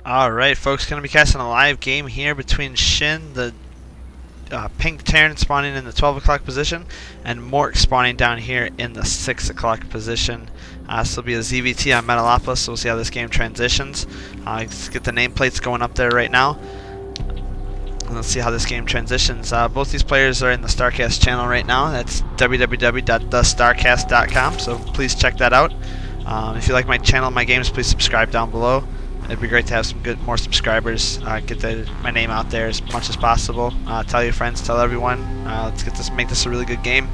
Alright folks, going to be casting a live game here between Shynne, the pink Terran spawning in the 12 o'clock position, and Mork spawning down here in the 6 o'clock position. This will be a ZVT on Metalopolis, so we'll see how this game transitions. Let's get the nameplates going up there right now. And let's see how this game transitions. Both these players are in the StarCast channel right now. That's www.thestarcast.com, so please check that out. If you like my channel and my games, please subscribe down below. It'd be great to have some more subscribers. Get my name out there as much as possible. Tell your friends, tell everyone. Let's make this a really good game.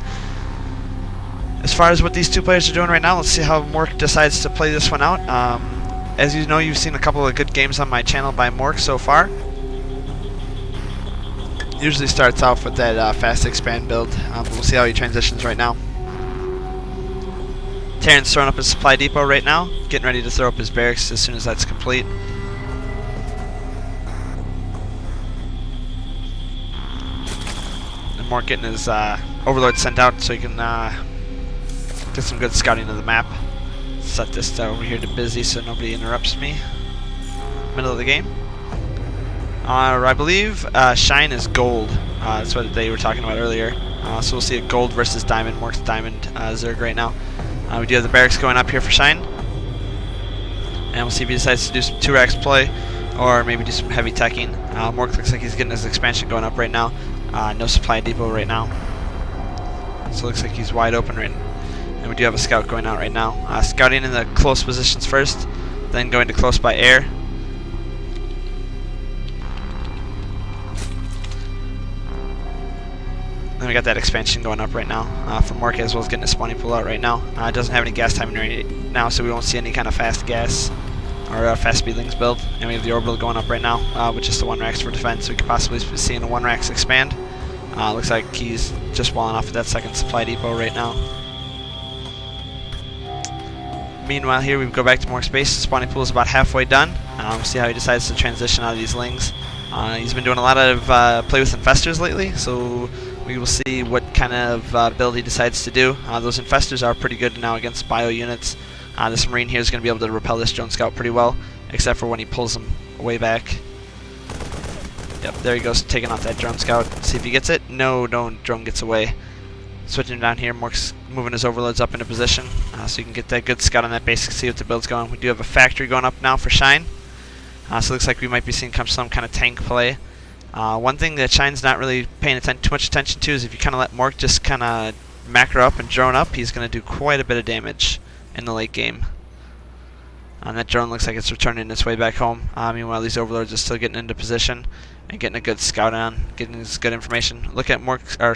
As far as what these two players are doing right now, let's see how Mork decides to play this one out. As you know, you've seen a couple of good games on my channel by Mork so far. Usually starts off with that fast expand build. We'll see how he transitions right now. Terran's throwing up his supply depot right now, getting ready to throw up his barracks as soon as that's complete. And Mork getting his overlord sent out so he can get some good scouting of the map. Set this over here to busy so nobody interrupts me. Middle of the game. I believe Shynne is gold. That's what they were talking about earlier. So we'll see a gold versus diamond. Mork's diamond Zerg right now. We do have the barracks going up here for Shynne. And we'll see if he decides to do some 2-racks play or maybe do some heavy teching. Mork looks like he's getting his expansion going up right now. No supply depot right now. So it looks like he's wide open right now. And we do have a scout going out right now. Scouting in the close positions first, then going to close by air. Then we got that expansion going up right now for Mork, as well as getting a spawning pool out right now. It doesn't have any gas timing right now, so we won't see any kind of fast gas or fast speedlings build. And we have the orbital going up right now with just the 1-racks for defense, so we could possibly be seeing the 1-racks expand. Looks like he's just walling off of that second supply depot right now. Meanwhile here we go back to Mork's base. The spawning pool is about halfway done. We'll see how he decides to transition out of these lings. He's been doing a lot of play with infestors lately, so we will see what kind of build he decides to do. Those infestors are pretty good now against bio units. This marine here is going to be able to repel this drone scout pretty well, except for when he pulls them way back. Yep, there he goes, taking out that drone scout. See if he gets it. No, drone gets away. Switching down here, Mork's moving his overloads up into position, so you can get that good scout on that base, see what the build's going. We do have a factory going up now for Shynne. So it looks like we might be seeing some kind of tank play. One thing that Shynne's not really paying too much attention to is if you kind of let Mork just kind of macro up and drone up, he's going to do quite a bit of damage in the late game. That drone looks like it's returning its way back home. Meanwhile, these overlords are still getting into position and getting a good scout on, getting this good information. Look at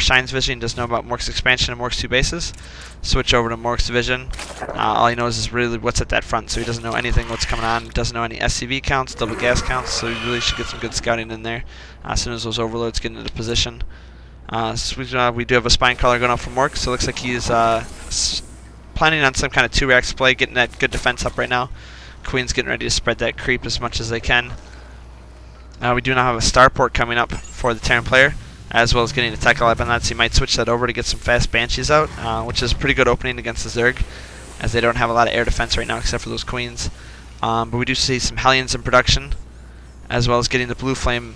Shynne's vision. He doesn't know about Mork's expansion and Mork's 2 bases. Switch over to Mork's vision. All he knows is really what's at that front, so he doesn't know anything what's coming on. Doesn't know any SCV counts, double gas counts, so he really should get some good scouting in there as soon as those overloads get into position. So we do have a spine crawler going up for Mork, so it looks like he's planning on some kind of 2-racks play, getting that good defense up right now. Queen's getting ready to spread that creep as much as they can. We do now have a starport coming up for the Terran player, as well as getting a tech lab on that, so you might switch that over to get some fast Banshees out, which is a pretty good opening against the Zerg, as they don't have a lot of air defense right now except for those Queens. But we do see some Hellions in production, as well as getting the Blue Flame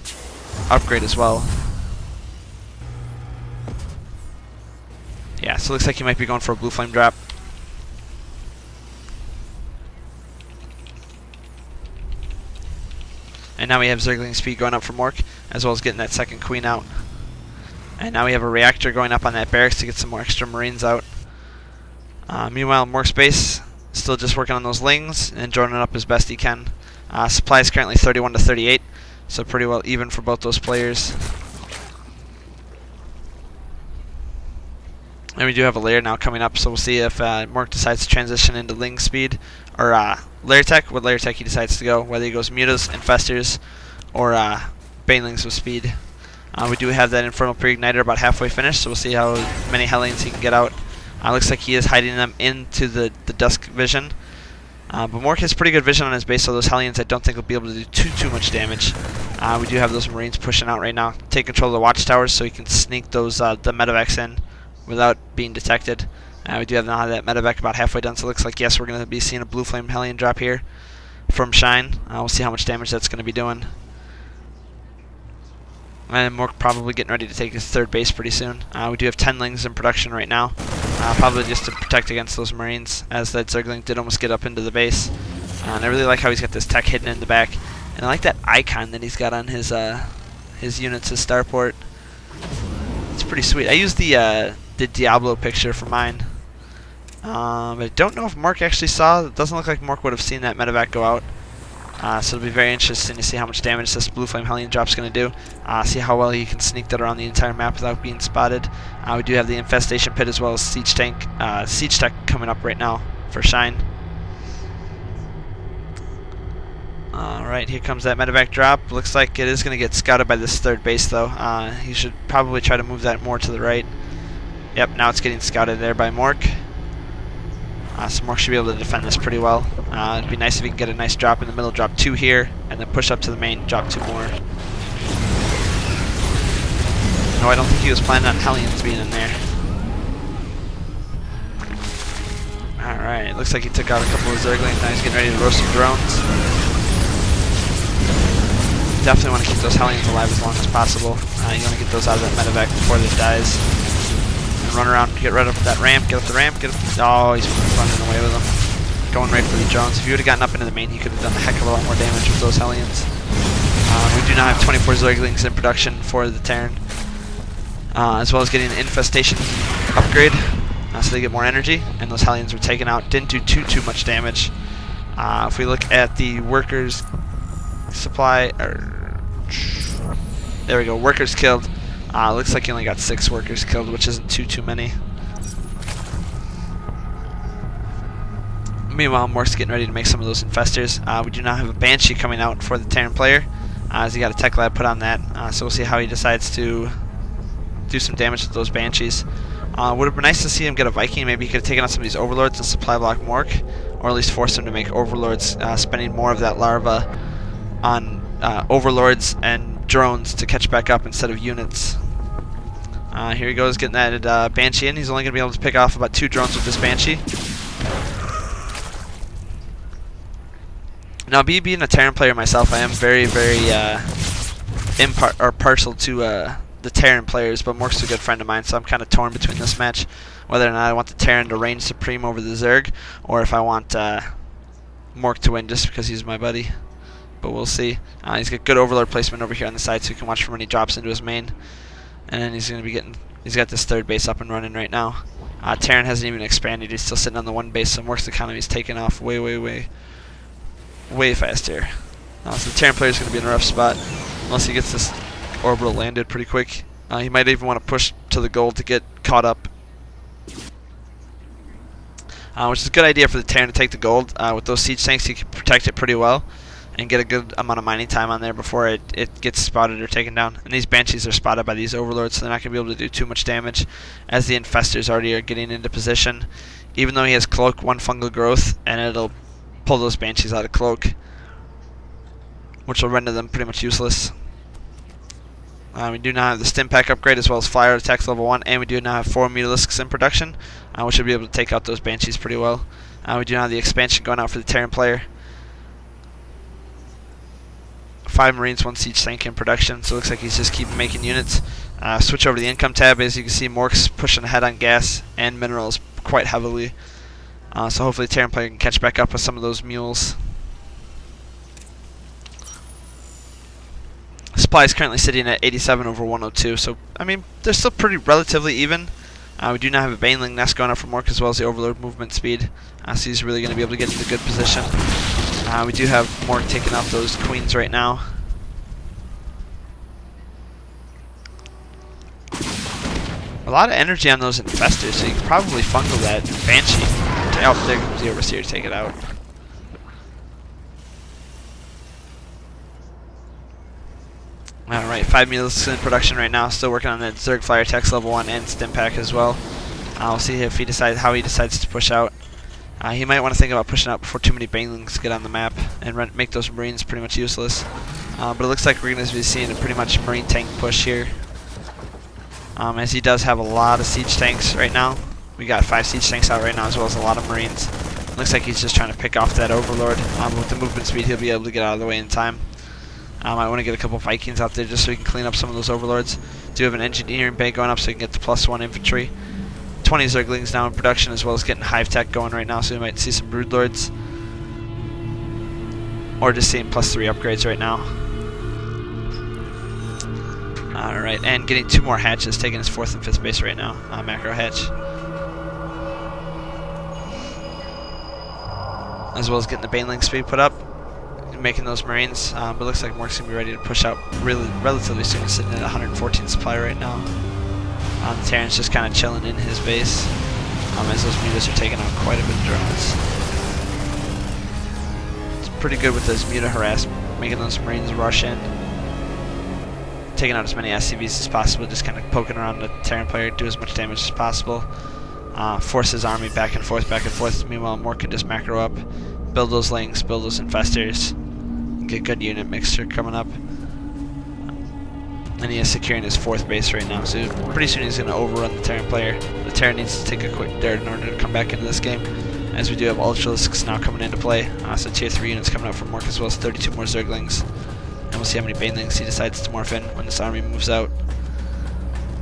upgrade as well. Yeah, so it looks like he might be going for a Blue Flame drop. And now we have Zergling speed going up for Mork, as well as getting that second Queen out. And now we have a reactor going up on that barracks to get some more extra Marines out. Meanwhile, Mork's base still just working on those lings and droning up as best he can. Supply is currently 31 to 38, so pretty well even for both those players. And we do have a layer now coming up, so we'll see if Mork decides to transition into ling speed or layer tech, what layer tech he decides to go, whether he goes mutas, infestors, or banelings with speed. We do have that infernal pre-igniter about halfway finished, so we'll see how many Hellions he can get out. Looks like he is hiding them into the dusk vision. But Mork has pretty good vision on his base, so those Hellions I don't think will be able to do too much damage. We do have those Marines pushing out right now. Take control of the watchtowers so he can sneak those the medevacs in without being detected. We do have now that medevac about halfway done, so it looks like, yes, we're going to be seeing a Blue Flame Hellion drop here. from Shynne. We'll see how much damage that's going to be doing. And Mork probably getting ready to take his third base pretty soon. We do have 10 lings in production right now, probably just to protect against those Marines, as that Zergling did almost get up into the base. And I really like how he's got this tech hidden in the back, and I like that icon that he's got on his units, his starport. It's pretty sweet. I used the Diablo picture for mine. I don't know if Mork actually saw. It doesn't look like Mork would have seen that medevac go out. So it'll be very interesting to see how much damage this Blue Flame Hellion drop's going to do. See how well he can sneak that around the entire map without being spotted. We do have the Infestation Pit as well as Siege Tech coming up right now for Shynne. Alright, here comes that medevac drop. Looks like it is going to get scouted by this third base though. He should probably try to move that more to the right. Yep, now it's getting scouted there by Mork. So Mork should be able to defend this pretty well. It'd be nice if he can get a nice drop in the middle, drop 2 here, and then push up to the main, drop 2 more. No, I don't think he was planning on Hellions being in there. Alright, looks like he took out a couple of Zerglings. Now he's getting ready to roast some drones. Definitely want to keep those Hellions alive as long as possible. You want to get those out of that medevac before it dies. Run around, get right up that ramp, get up the ramp, get up. Oh, he's running away with them. Going right for the drones. If he would have gotten up into the main, he could have done a heck of a lot more damage with those Hellions. We do not have 24 Zerglings in production for the Terran, as well as getting an infestation upgrade, so they get more energy. And those Hellions were taken out. Didn't do too much damage. If we look at the workers supply, there we go. Workers killed. Looks like he only got 6 workers killed, which isn't too many. Meanwhile, Mork's getting ready to make some of those infestors. We do not have a Banshee coming out for the Terran player, as he got a tech lab put on that. So we'll see how he decides to do some damage with those Banshees. Would have been nice to see him get a Viking. Maybe he could have taken out some of these Overlords and supply block Mork, or at least force him to make Overlords, spending more of that larva on Overlords and drones to catch back up instead of units. Here he goes, getting that Banshee in. He's only going to be able to pick off about 2 drones with this Banshee. Now, being a Terran player myself, I am very partial to the Terran players, but Mork's a good friend of mine, so I'm kind of torn between this match, whether or not I want the Terran to reign supreme over the Zerg, or if I want Mork to win just because he's my buddy. But we'll see. He's got good Overlord placement over here on the side, so you can watch for when he drops into his main. And then he's going to be getting. He's got this third base up and running right now. Terran hasn't even expanded. He's still sitting on the 1 base, so Mork's economy is taking off way fast here. So the Terran player is going to be in a rough spot unless he gets this orbital landed pretty quick. He might even want to push to the gold to get caught up. Which is a good idea for the Terran to take the gold. With those siege tanks, he can protect it pretty well and get a good amount of mining time on there before it gets spotted or taken down. And these Banshees are spotted by these Overlords, so they're not going to be able to do too much damage, as the Infestors already are getting into position. Even though he has Cloak, 1 fungal growth, and it'll pull those Banshees out of Cloak, which will render them pretty much useless. We do not have the Stim Pack upgrade, as well as Flyer attacks level 1, and we do not have 4 Mutalisks in production, which should be able to take out those Banshees pretty well. We do not have the expansion going out for the Terran player. 5 Marines, 1 Siege Tank in production, so it looks like he's just keeping making units. Switch over to the income tab. As you can see, Mork's pushing ahead on gas and minerals quite heavily. So hopefully the Terran player can catch back up with some of those mules. Supply is currently sitting at 87 over 102, so I mean they're still pretty relatively even. We do not have a Baneling nest going up for Mork, as well as the Overlord movement speed, so he's really going to be able to get into good position. We do have Mork taking out those Queens right now. A lot of energy on those Infestors, so you can probably fungal that Banshee. Oh, there comes the Overseer to take it out. Alright, 5 Mules in production right now. Still working on that Zerg Flyer Text level 1 and Stim Pack as well. We'll see if he decides how he decides to push out. He might want to think about pushing out before too many Banelings get on the map and make those Marines pretty much useless. But it looks like we're going to be seeing a pretty much Marine tank push here. As he does have a lot of Siege Tanks right now. We got 5 Siege Tanks out right now, as well as a lot of Marines. Looks like he's just trying to pick off that Overlord. With the movement speed, he'll be able to get out of the way in time. I want to get a couple Vikings out there just so we can clean up some of those Overlords. Do have an engineering bay going up so we can get the +1 infantry. 20 Zerglings now in production, as well as getting Hive Tech going right now, so we might see some Broodlords. Or just seeing +3 upgrades right now. Alright, and getting 2 more hatches, taking his 4th and 5th base right now. Macro hatch. As well as getting the Baneling speed put up. Making those Marines, but looks like Mork's going to be ready to push out relatively soon. He's sitting at 114 supply right now. The Terran's just kind of chilling in his base, as those mutas are taking out quite a bit of drones. It's pretty good with those muta harassment, making those Marines rush in, taking out as many SCVs as possible, just kind of poking around the Terran player, do as much damage as possible. Force his army back and forth, back and forth. Meanwhile, Mork can just macro up, build those lings, build those infestors, get good unit mixture coming up. And he is securing his 4th base right now, so pretty soon he's going to overrun the Terran player. The Terran needs to take a quick dart in order to come back into this game, as we do have Ultralisks now coming into play. So tier 3 units coming up from Mork, as well as 32 more Zerglings. And we'll see how many Banelings he decides to morph in when this army moves out.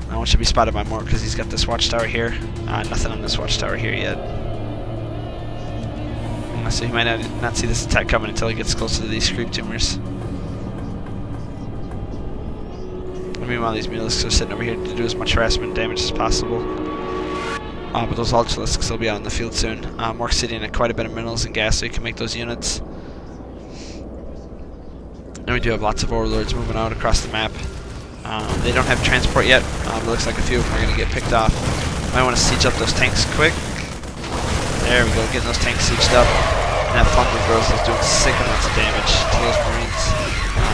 That one should be spotted by Mork because he's got this watchtower here. Nothing on this watchtower here yet. So he might not see this attack coming until he gets closer to these creep tumors. Meanwhile, these Mutalisks are sitting over here to do as much harassment damage as possible. But those Ultralisks will be out in the field soon. Mork's sitting at quite a bit of minerals and gas, so he can make those units. And we do have lots of Overlords moving out across the map. They don't have transport yet, but it looks like a few of them are going to get picked off. Might want to siege up those tanks quick. There we go, getting those tanks sieged up. And that Thunder Growth is doing sick amounts of damage to those Marines.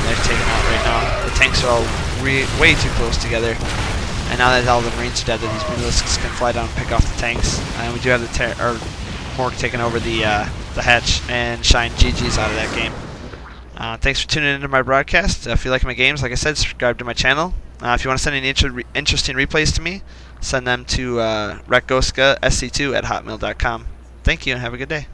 They're taken out right now. The tanks are all way too close together. And now that all the Marines are dead, these Mutalisks can fly down and pick off the tanks. And we do have the Mork taking over the hatch, and Shynne GG's out of that game. Thanks for tuning into my broadcast. If you like my games, like I said, subscribe to my channel. If you want to send any interesting replays to me, send them to rekgoska sc2@hotmail.com. Thank you and have a good day.